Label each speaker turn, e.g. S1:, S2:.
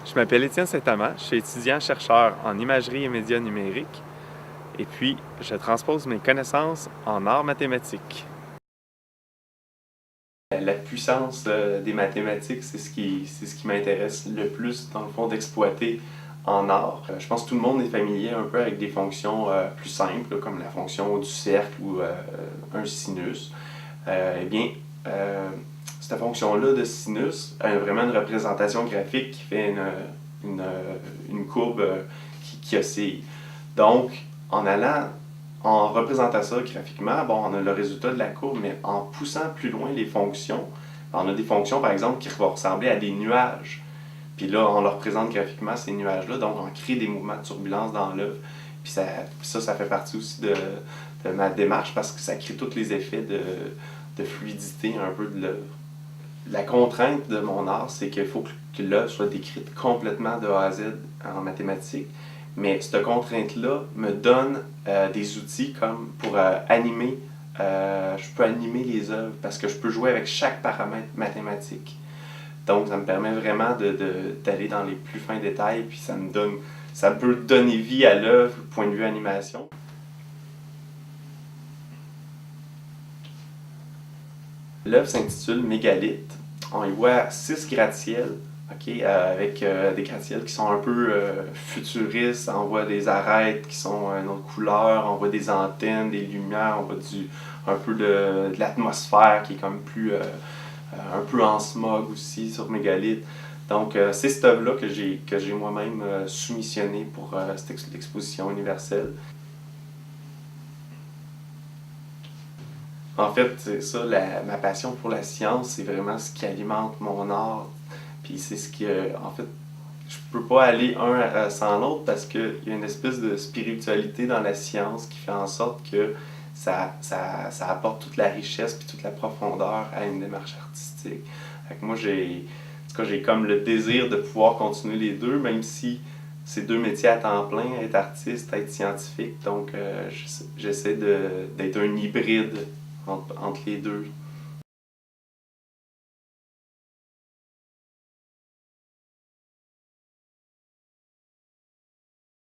S1: Je m'appelle Étienne Saint-Amand, je suis étudiant-chercheur en imagerie et médias numériques et puis je transpose mes connaissances en arts mathématiques. La puissance des mathématiques, c'est ce qui m'intéresse le plus, dans le fond, d'exploiter en art. Je pense que tout le monde est familier un peu avec des fonctions plus simples, comme la fonction du cercle ou un sinus. Eh bien, cette fonction-là de sinus a vraiment une représentation graphique qui fait une, une courbe qui oscille. Donc, en allant, en représentant ça graphiquement, bon, on a le résultat de la courbe, mais en poussant plus loin les fonctions, on a des fonctions, par exemple, qui vont ressembler à des nuages. Puis là, on leur présente graphiquement ces nuages-là, donc on crée des mouvements de turbulence dans l'œuvre. Puis ça fait partie aussi de ma démarche parce que ça crée tous les effets de fluidité un peu de l'œuvre. La contrainte de mon art, c'est qu'il faut que l'œuvre soit décrite complètement de A à Z en mathématiques. Mais cette contrainte-là me donne des outils comme pour animer. Je peux animer les œuvres parce que je peux jouer avec chaque paramètre mathématique. Donc, ça me permet vraiment d'aller dans les plus fins détails, puis ça peut donner vie à l'œuvre, point de vue animation. L'œuvre s'intitule Mégalithe. On y voit 6 gratte-ciels, okay, avec des gratte-ciels qui sont un peu futuristes. On voit des arêtes qui sont une autre couleur, on voit des antennes, des lumières, on voit un peu de l'atmosphère qui est comme plus un peu en smog aussi sur Mégalithe. Donc, c'est cette œuvre-là que j'ai moi-même soumissionné pour cette exposition universelle. En fait, c'est ça, ma passion pour la science, c'est vraiment ce qui alimente mon art. Puis c'est ce qui, en fait, je peux pas aller un sans l'autre parce qu'il y a une espèce de spiritualité dans la science qui fait en sorte que ça apporte toute la richesse puis toute la profondeur à une démarche artistique. Fait que moi, en tout cas, j'ai comme le désir de pouvoir continuer les deux, même si c'est deux métiers à temps plein, être artiste, être scientifique. Donc, j'essaie d'être un hybride entre les deux.